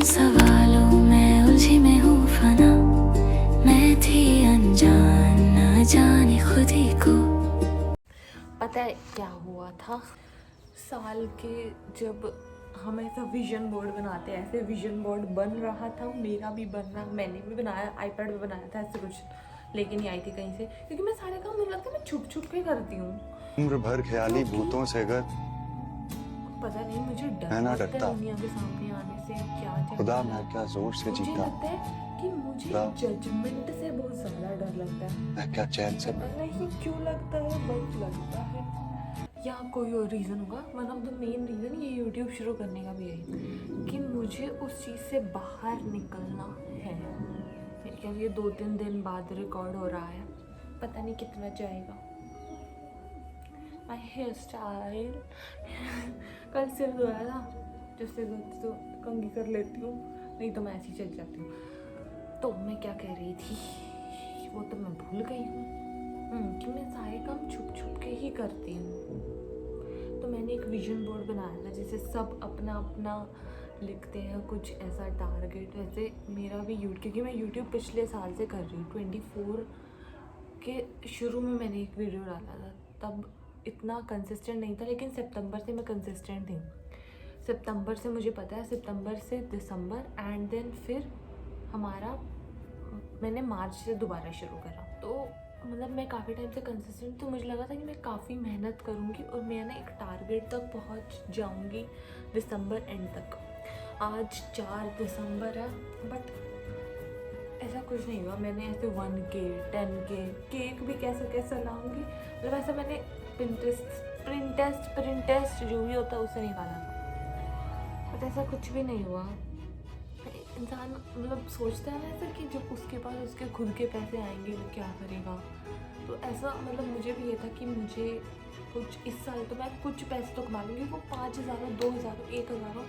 सवालों में उलझी मैं हूँ फना, मैं थी अनजान न जाने खुद ही को। पता है क्या हुआ था साल के, जब हम ऐसा विजन बोर्ड बनाते हैं, ऐसे विजन बोर्ड बन रहा था, मेरा भी बनना, मैंने भी बनाया, आईपैड पे बनाया था ऐसे कुछ, लेके नहीं आई थी कहीं से, क्योंकि मैं सारे काम मुझे लगता है मैं छुप छुप के करती हूँ। उम्र भर ख्याली क्योंकि भूतों से अगर पता नहीं मुझे डर मैं ना लगता है डरता, दुनिया के सामने आने से। क्या खुदा चल रहा मैं है, क्या जोर से मुझे जीता, लगता है कि मुझे खुदा जजमेंट से बहुत ज़्यादा डर लगता है। मैं क्या चैन से पता नहीं क्यों लगता है, बस लगता है, या कोई और रीज़न होगा। One of the main reason ये यूट्यूब शुरू करने का भी है कि मुझे उस चीज़ से बाहर निकलना है, क्योंकि ये 2-3 दिन बाद रिकॉर्ड हो रहा है, पता नहीं कितना जाएगा। माई हेयर स्टाइल कल सिर धोया था, जिससे तो कंघी कर लेती हूँ, नहीं तो मैं ऐसी चल जाती हूँ। तो मैं क्या कह रही थी, वो तो मैं भूल गई हूँ कि मैं सारे काम छुप छुप के ही करती हूँ। तो मैंने एक विजन बोर्ड बनाया था जिसे सब अपना अपना लिखते हैं, कुछ ऐसा टारगेट। वैसे मेरा भी क्योंकि मैं यूट्यूब पिछले साल से कर रही हूँ, 24 के शुरू में मैंने एक वीडियो डाला था, तब इतना कंसिस्टेंट नहीं था, लेकिन सितंबर से मैं कंसिस्टेंट थी। सितंबर से मुझे पता है, सितंबर से दिसंबर, एंड देन फिर हमारा मैंने मार्च से दोबारा शुरू करा। तो मतलब मैं काफ़ी टाइम से कंसिस्टेंट, तो मुझे लगा था कि मैं काफ़ी मेहनत करूँगी और मैं ना एक टारगेट तक पहुँच जाऊँगी दिसंबर एंड तक। आज 4 दिसंबर है, बट ऐसा कुछ नहीं हुआ। मैंने ऐसे 1K 10K केक भी कैसा लाऊंगी, मतलब ऐसा मैंने प्रिंटेस्ट जो भी होता है उससे निकाला था, बट ऐसा कुछ भी नहीं हुआ। इंसान मतलब सोचता है ना ऐसा कि जब उसके पास उसके खुद के पैसे आएंगे वो क्या करेगा। तो ऐसा मतलब मुझे भी ये था कि मुझे कुछ इस साल तो मैं कुछ पैसे तो कमा लूँगी, वो 5,000 हो, 2,000 हो, 1,000 हो,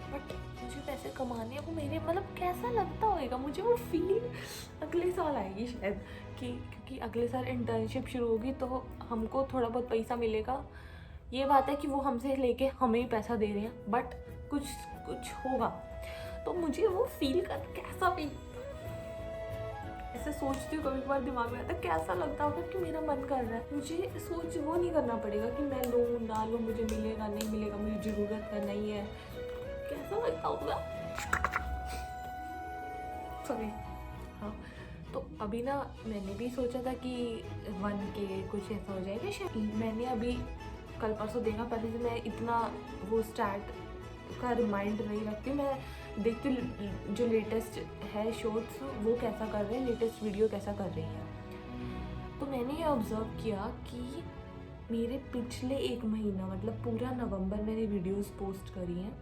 बट मुझे पैसे कमाने हैं वो मेरे, मतलब कैसा लगता होगा मुझे, वो फील अगले साल आएगी शायद, कि क्योंकि अगले साल इंटर्नशिप शुरू होगी तो हमको थोड़ा बहुत पैसा मिलेगा। ये बात है कि वो हमसे लेके हमें ही पैसा दे रहे हैं, बट कुछ होगा, तो मुझे वो फील कर कैसा भी ऐसे सोचती हूँ, कभी कभार दिमाग में आता है कैसा लगता होगा कि मेरा मन कर रहा है, मुझे सोच वो नहीं करना पड़ेगा कि मैं लूँ ना लूँ, मुझे मिलेगा नहीं मिलेगा, मुझे ज़रूरत है नहीं है, कैसा लगता होगा। सॉरी। हाँ, तो अभी ना मैंने भी सोचा था कि 1K कुछ ऐसा हो जाएगा शायद। मैंने अभी कल परसों देखा, पहले से मैं इतना वो स्टार्ट का रिमाइंड नहीं रखती, मैं देखती हूँ जो लेटेस्ट है शॉर्ट्स वो कैसा कर रहे हैं, लेटेस्ट वीडियो कैसा कर रही है। तो मैंने ये ऑब्ज़र्व किया कि मेरे पिछले 1 महीना मतलब पूरा नवंबर मैंने वीडियोस पोस्ट करी हैं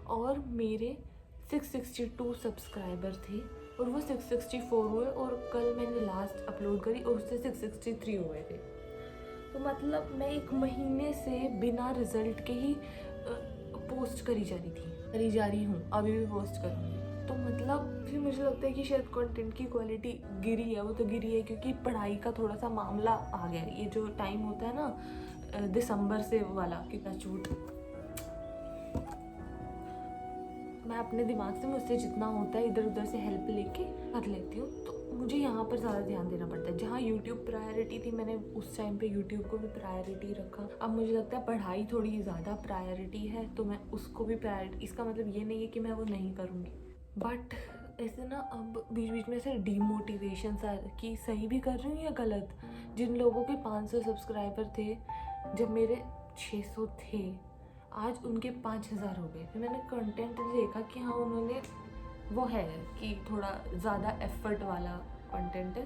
और मेरे 662 सब्सक्राइबर थे और वो 664 हुए, और कल मैंने लास्ट अपलोड करी और उससे 663 हुए थे। तो मतलब मैं 1 महीने से बिना रिजल्ट के ही पोस्ट करी जा रही हूँ, अभी भी पोस्ट करूँगी। तो मतलब फिर मुझे लगता है कि शायद कंटेंट की क्वालिटी गिरी है, वो तो गिरी है क्योंकि पढ़ाई का थोड़ा सा मामला आ गया है। ये जो टाइम होता है ना दिसंबर से वाला, कितना झूठ, मैं अपने दिमाग से मुझसे जितना होता है इधर उधर से हेल्प लेके कर लेती हूँ। तो मुझे यहाँ पर ज़्यादा ध्यान देना पड़ता है। जहाँ यूट्यूब प्रायोरिटी थी, मैंने उस टाइम पे यूट्यूब को भी प्रायोरिटी रखा। अब मुझे लगता है पढ़ाई थोड़ी ज़्यादा प्रायोरिटी है, तो मैं उसको भी प्रायोरिटी, इसका मतलब ये नहीं है कि मैं वो नहीं करूँगी, बट ऐसे ना अब बीच बीच में ऐसे डीमोटिवेशन सा कि सही भी कर रही हूँ या गलत। जिन लोगों के 500 सब्सक्राइबर थे जब मेरे 600 थे, आज उनके 5,000 हो गए। फिर मैंने कंटेंट देखा कि हाँ उन्होंने वो है कि थोड़ा ज़्यादा एफर्ट वाला कंटेंट है,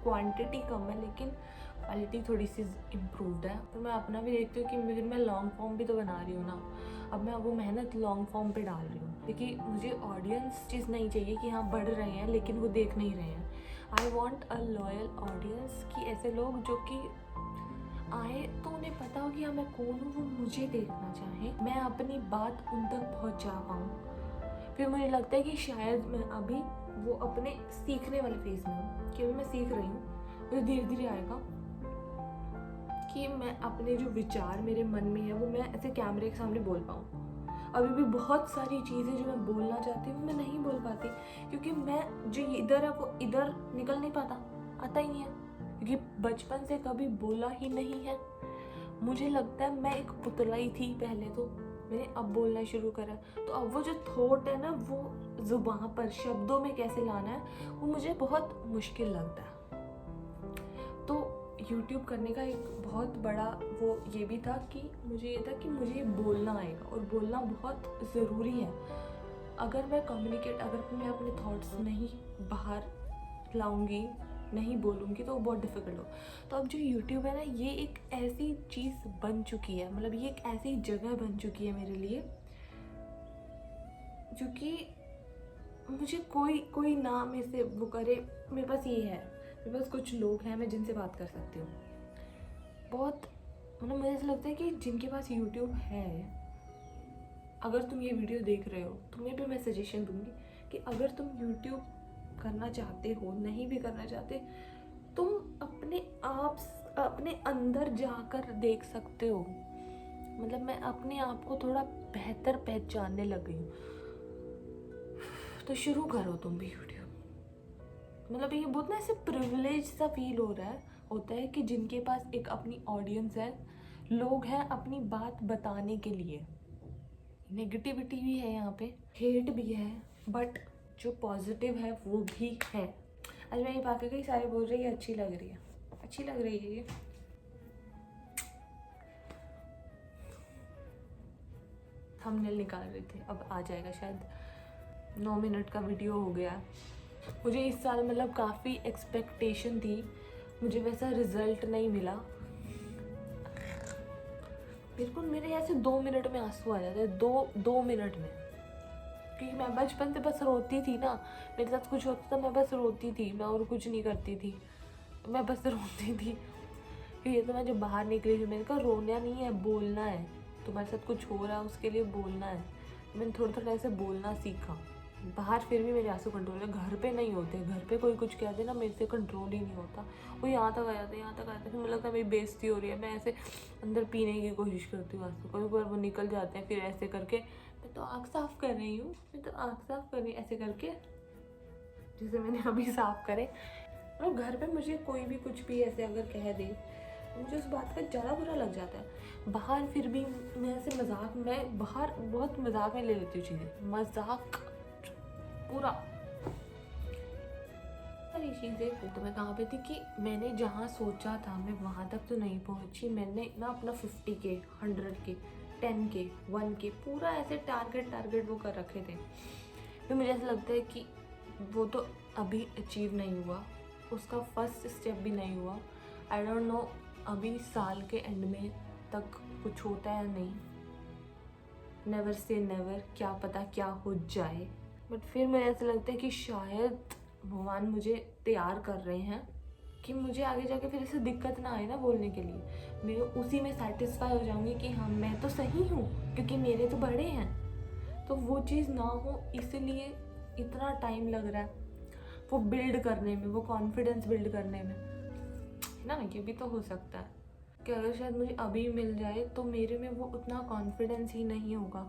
क्वांटिटी कम है लेकिन क्वालिटी थोड़ी सी इम्प्रूव्ड है। तो मैं अपना भी देखती हूँ कि फिर मैं लॉन्ग फॉर्म भी तो बना रही हूँ ना, अब मैं वो मेहनत लॉन्ग फॉर्म पे डाल रही हूँ, क्योंकि मुझे ऑडियंस चीज़ नहीं चाहिए कि हाँ बढ़ रहे हैं लेकिन वो देख नहीं रहे हैं। I want a loyal audience, कि ऐसे लोग जो कि आए तो उन्हें पता हो कि हाँ मैं कौन हूँ, वो मुझे देखना चाहें, मैं अपनी बात उन तक पहुँचा पाऊँ। फिर मुझे लगता है कि शायद मैं अभी वो अपने सीखने वाले फेज में हूँ, कि अभी मैं सीख रही हूँ, मुझे धीरे धीरे आएगा कि मैं अपने जो विचार मेरे मन में है वो मैं ऐसे कैमरे के सामने बोल पाऊँ। अभी भी बहुत सारी चीज़ें जो मैं बोलना चाहती हूँ मैं नहीं बोल पाती, क्योंकि मैं जो इधर है वो इधर निकल नहीं पाता, आता ही नहीं है, क्योंकि बचपन से कभी बोला ही नहीं है। मुझे लगता है मैं एक पुतला ही थी पहले, तो मैंने अब बोलना शुरू करा, तो अब वो जो थॉट है ना वो जुबान पर शब्दों में कैसे लाना है वो मुझे बहुत मुश्किल लगता है। तो YouTube करने का एक बहुत बड़ा वो ये भी था कि मुझे ये था कि मुझे ये बोलना आएगा, और बोलना बहुत ज़रूरी है। अगर मैं मैं अपने थॉट्स नहीं बाहर लाऊंगी, नहीं बोलूँगी, तो वो बहुत डिफ़िकल्ट हो। तो अब जो YouTube है ना, ये एक ऐसी चीज़ बन चुकी है, मतलब ये एक ऐसी जगह बन चुकी है मेरे लिए, जो कि मुझे कोई ना में से वो करे, मेरे पास ये है, मेरे पास कुछ लोग हैं मैं जिनसे बात कर सकती हूँ। बहुत मतलब मुझे ऐसा लगता है कि जिनके पास YouTube है, अगर तुम ये वीडियो देख रहे हो, तुम्हें भी मैं सजेशन दूंगी कि अगर तुम YouTube करना चाहते हो, नहीं भी करना चाहते, तुम अपने अंदर जाकर देख सकते हो। मतलब मैं अपने आप को थोड़ा बेहतर पहचानने लग गई हूँ। तो शुरू करो तुम भी YouTube। मतलब ये बहुत ना ऐसे प्रिविलेज सा फील होता है कि जिनके पास एक अपनी ऑडियंस है, लोग हैं अपनी बात बताने के लिए। नेगेटिविटी भी है यहाँ पे, हेट भी है, बट जो पॉजिटिव है वो भी है। आज मैं ये पाके कई सारे बोल रही है अच्छी लग रही है ये। थंबनेल निकाल रहे थे, अब आ जाएगा शायद। 9 मिनट का वीडियो हो गया। मुझे इस साल मतलब काफ़ी एक्सपेक्टेशन थी, मुझे वैसा रिजल्ट नहीं मिला। बिल्कुल मेरे ऐसे 2 मिनट में आंसू आ जाते हैं, दो मिनट में, क्योंकि मैं बचपन से बस रोती थी ना, मेरे साथ कुछ होता था मैं बस रोती थी, मैं और कुछ नहीं करती थी, मैं बस रोती थी। फिर ये तो मैं जब बाहर निकली थी, मैंने कहा रोना नहीं है, बोलना है, तुम्हारे साथ कुछ हो रहा है उसके लिए बोलना है। मैंने थोड़ा ऐसे बोलना सीखा। बाहर फिर भी मेरे आंसू कंट्रोल है, घर पे नहीं होते। घर पे कोई कुछ कहते ना, मेरे से कंट्रोल ही नहीं होता, वो यहाँ तक आ जाता। फिर मुझे लगता है मेरी बेइज्जती हो रही है, मैं ऐसे अंदर पीने की कोशिश करती हूँ आंसू, कभी बार वो निकल जाते हैं। फिर ऐसे करके मैं तो आँख साफ़ कर रही हूँ, ऐसे करके, जैसे मैंने अभी साफ़ करे। और घर पे मुझे कोई भी कुछ भी ऐसे अगर कह दे, मुझे उस बात का ज़्यादा बुरा लग जाता है। बाहर फिर भी मैं ऐसे मैं बाहर बहुत मजाक में ले लेती हूँ चीज़ें, मजाक पूरा सारी चीज़ें। तो मैं कहाँ पे थी कि मैंने जहाँ सोचा था मैं वहाँ तक तो नहीं पहुँची। मैंने ना अपना 50K, 100K, 10K, 1K पूरा ऐसे टारगेट वो कर रखे थे। फिर मुझे ऐसा लगता है कि वो तो अभी अचीव नहीं हुआ, उसका फर्स्ट स्टेप भी नहीं हुआ। आई डोंट नो अभी साल के एंड में तक कुछ होता है या नहीं, नेवर से नेवर, क्या पता क्या हो जाए। बट फिर मुझे ऐसा लगता है कि शायद भगवान मुझे तैयार कर रहे हैं कि मुझे आगे जाके फिर ऐसे दिक्कत ना आए ना बोलने के लिए। मैं उसी में सेटिस्फाई हो जाऊंगी कि हाँ मैं तो सही हूँ, क्योंकि मेरे तो बड़े हैं। तो वो चीज़ ना हो, इसलिए इतना टाइम लग रहा है वो बिल्ड करने में, वो कॉन्फिडेंस बिल्ड करने में, है ना। ये भी तो हो सकता है कि अगर शायद मुझे अभी मिल जाए तो मेरे में वो उतना कॉन्फिडेंस ही नहीं होगा,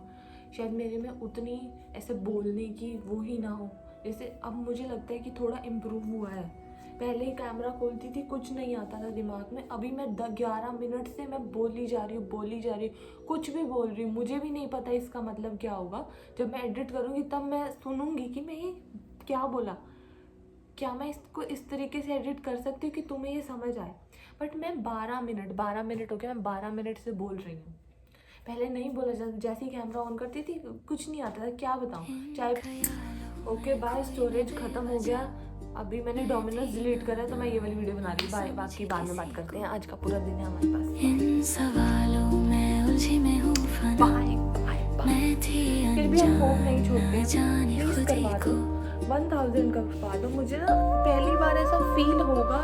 शायद मेरे में उतनी ऐसे बोलने की वो ही ना हो। जैसे अब मुझे लगता है कि थोड़ा इम्प्रूव हुआ है। पहले ही कैमरा खोलती थी, कुछ नहीं आता था दिमाग में, अभी मैं 11 मिनट से मैं बोली जा रही हूँ, कुछ भी बोल रही हूँ। मुझे भी नहीं पता इसका मतलब क्या होगा। जब मैं एडिट करूँगी तब मैं सुनूंगी कि मैं ये क्या बोला, क्या मैं इसको इस तरीके से एडिट कर सकती हूँ कि तुम्हें ये समझ आए। बट मैं 12 मिनट हो गया, मैं 12 मिनट से बोल रही हूँ। पहले नहीं बोला जाता, जैसे ही कैमरा ऑन करती थी कुछ नहीं आता था, क्या बताऊँ। चाहे ओके बाय, स्टोरेज ख़त्म हो गया, अभी मैंने डोमिनोज डिलीट करा तो मैं ये वाली वीडियो बना रही हूँ। बाय, बाकी बाद में बात करते हैं, आज का पूरा दिन है हमारे पास। इन सवालों में उलझी मैं हूँ फना, बाय। मैं थी फिर भी हम होप नहीं छोड़ते, जाने प्लीज खुद ही करवा को। दो, 1000 का करवा दो। मुझे ना पहली बार ऐसा फील होगा